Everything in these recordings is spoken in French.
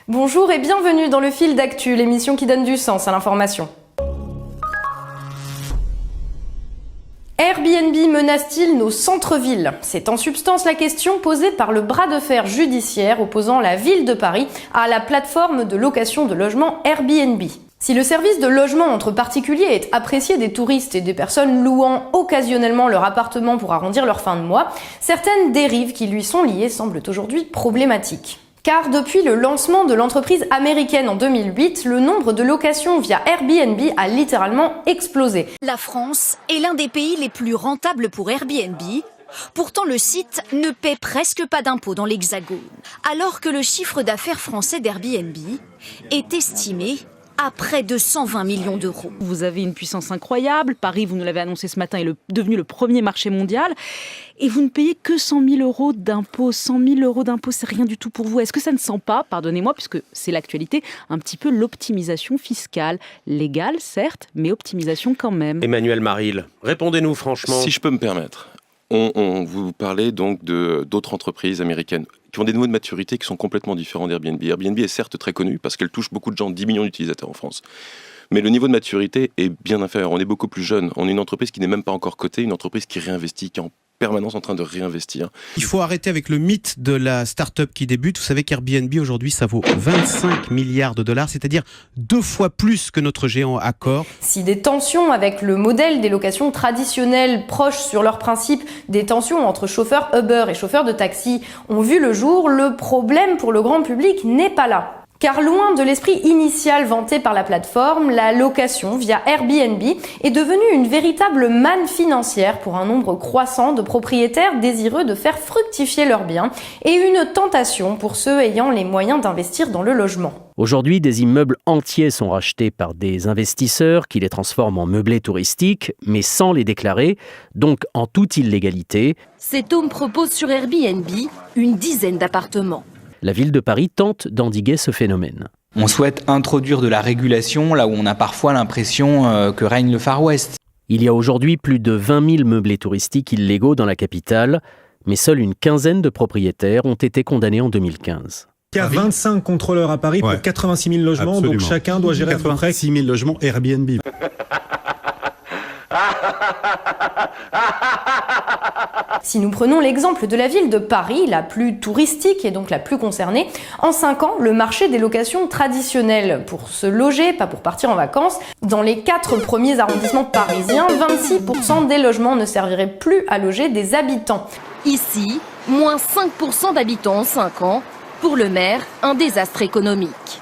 Bonjour et bienvenue dans le Fil d'actu, l'émission qui donne du sens à l'information. Airbnb menace-t-il nos centres-villes? C'est en substance la question posée par le bras de fer judiciaire opposant la ville de Paris à la plateforme de location de logement Airbnb. Si le service de logement entre particuliers est apprécié des touristes et des personnes louant occasionnellement leur appartement pour arrondir leur fin de mois, certaines dérives qui lui sont liées semblent aujourd'hui problématiques. Car depuis le lancement de l'entreprise américaine en 2008, le nombre de locations via Airbnb a littéralement explosé. La France est l'un des pays les plus rentables pour Airbnb. Pourtant, le site ne paie presque pas d'impôts dans l'Hexagone, alors que le chiffre d'affaires français d'Airbnb est estimé à près de 120 millions d'euros. Vous avez une puissance incroyable. Paris, vous nous l'avez annoncé ce matin, est devenu le premier marché mondial. Et vous ne payez que 100 000 euros d'impôts. 100 000 euros d'impôts, c'est rien du tout pour vous. Est-ce que ça ne sent pas, pardonnez-moi, puisque c'est l'actualité, un petit peu l'optimisation fiscale? Légale, certes, mais optimisation quand même. Emmanuel Maril, répondez-nous franchement. Si je peux me permettre, on vous parlait donc d'autres entreprises américaines qui ont des niveaux de maturité qui sont complètement différents d'Airbnb. Airbnb est certes très connu parce qu'elle touche beaucoup de gens, 10 millions d'utilisateurs en France. Mais le niveau de maturité est bien inférieur. On est beaucoup plus jeune. On est une entreprise qui n'est même pas encore cotée, une entreprise qui réinvestit, qui est en permanence en train de réinvestir. Il faut arrêter avec le mythe de la start-up qui débute. Vous savez qu'Airbnb aujourd'hui ça vaut 25 milliards de dollars, c'est-à-dire 2 fois plus que notre géant Accor. Si des tensions avec le modèle des locations traditionnelles proches sur leurs principes, des tensions entre chauffeurs Uber et chauffeurs de taxi ont vu le jour, le problème pour le grand public n'est pas là. Car loin de l'esprit initial vanté par la plateforme, la location via Airbnb est devenue une véritable manne financière pour un nombre croissant de propriétaires désireux de faire fructifier leurs biens et une tentation pour ceux ayant les moyens d'investir dans le logement. Aujourd'hui, des immeubles entiers sont rachetés par des investisseurs qui les transforment en meublés touristiques, mais sans les déclarer, donc en toute illégalité. Cet homme propose sur Airbnb une dizaine d'appartements. La ville de Paris tente d'endiguer ce phénomène. On souhaite introduire de la régulation là où on a parfois l'impression que règne le Far West. Il y a aujourd'hui plus de 20 000 meublés touristiques illégaux dans la capitale, mais seule une quinzaine de propriétaires ont été condamnés en 2015. Il y a 25 contrôleurs à Paris pour 86 000 logements, absolument. Donc chacun doit gérer à peu près 86 000 logements Airbnb. Si nous prenons l'exemple de la ville de Paris, la plus touristique et donc la plus concernée, en 5 ans, le marché des locations traditionnelles pour se loger, pas pour partir en vacances, dans les 4 premiers arrondissements parisiens, 26% des logements ne serviraient plus à loger des habitants. Ici, moins 5% d'habitants en 5 ans. Pour le maire, un désastre économique.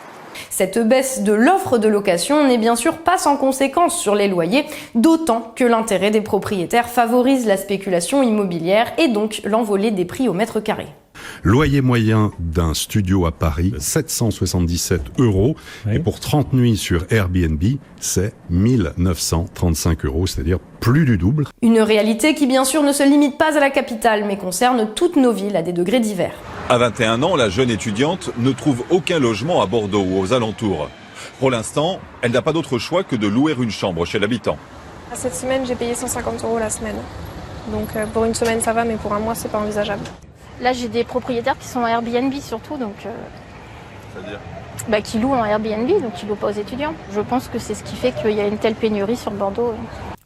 Cette baisse de l'offre de location n'est bien sûr pas sans conséquence sur les loyers, d'autant que l'intérêt des propriétaires favorise la spéculation immobilière et donc l'envolée des prix au mètre carré. Loyer moyen d'un studio à Paris, 777 €. Oui. Et pour 30 nuits sur Airbnb, c'est 1 935 €, c'est-à-dire plus du double. Une réalité qui bien sûr ne se limite pas à la capitale, mais concerne toutes nos villes à des degrés divers. À 21 ans, la jeune étudiante ne trouve aucun logement à Bordeaux ou aux alentours. Pour l'instant, elle n'a pas d'autre choix que de louer une chambre chez l'habitant. Cette semaine, j'ai payé 150 € la semaine. Donc pour une semaine, ça va, mais pour un mois, c'est pas envisageable. Là, j'ai des propriétaires qui sont en Airbnb surtout, donc C'est-à-dire qui louent en Airbnb, donc qui louent pas aux étudiants. Je pense que c'est ce qui fait qu'il y a une telle pénurie sur Bordeaux.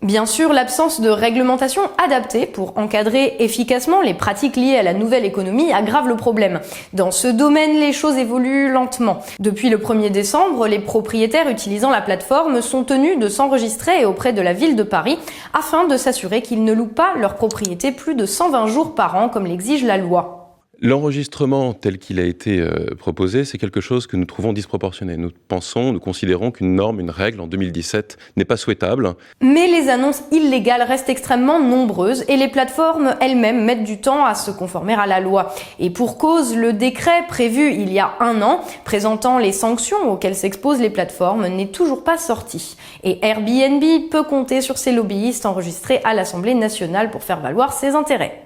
Bien sûr, l'absence de réglementation adaptée pour encadrer efficacement les pratiques liées à la nouvelle économie aggrave le problème. Dans ce domaine, les choses évoluent lentement. Depuis le 1er décembre, les propriétaires utilisant la plateforme sont tenus de s'enregistrer auprès de la ville de Paris afin de s'assurer qu'ils ne louent pas leur propriété plus de 120 jours par an comme l'exige la loi. L'enregistrement tel qu'il a été proposé, c'est quelque chose que nous trouvons disproportionné. Nous considérons qu'une norme, une règle en 2017 n'est pas souhaitable. Mais les annonces illégales restent extrêmement nombreuses et les plateformes elles-mêmes mettent du temps à se conformer à la loi. Et pour cause, le décret prévu il y a 1 an, présentant les sanctions auxquelles s'exposent les plateformes, n'est toujours pas sorti. Et Airbnb peut compter sur ses lobbyistes enregistrés à l'Assemblée nationale pour faire valoir ses intérêts.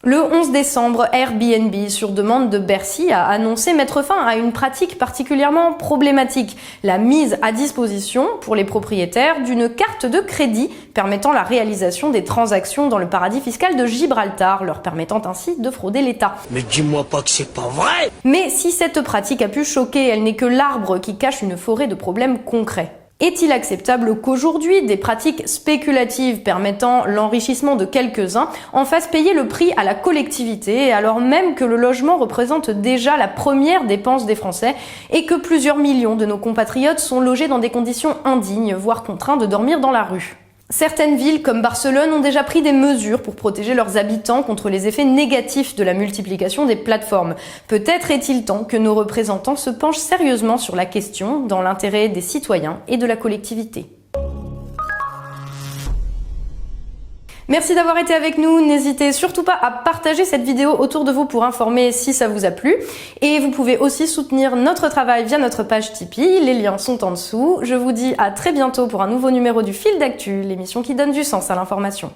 Le 11 décembre, Airbnb, sur demande de Bercy, a annoncé mettre fin à une pratique particulièrement problématique, la mise à disposition pour les propriétaires d'une carte de crédit permettant la réalisation des transactions dans le paradis fiscal de Gibraltar, leur permettant ainsi de frauder l'État. Mais dis-moi pas que c'est pas vrai! Mais si cette pratique a pu choquer, elle n'est que l'arbre qui cache une forêt de problèmes concrets. Est-il acceptable qu'aujourd'hui, des pratiques spéculatives permettant l'enrichissement de quelques-uns en fassent payer le prix à la collectivité, alors même que le logement représente déjà la première dépense des Français et que plusieurs millions de nos compatriotes sont logés dans des conditions indignes, voire contraints de dormir dans la rue? Certaines villes comme Barcelone ont déjà pris des mesures pour protéger leurs habitants contre les effets négatifs de la multiplication des plateformes. Peut-être est-il temps que nos représentants se penchent sérieusement sur la question dans l'intérêt des citoyens et de la collectivité. Merci d'avoir été avec nous, n'hésitez surtout pas à partager cette vidéo autour de vous pour informer si ça vous a plu. Et vous pouvez aussi soutenir notre travail via notre page Tipeee, les liens sont en dessous. Je vous dis à très bientôt pour un nouveau numéro du Fil d'actu, l'émission qui donne du sens à l'information.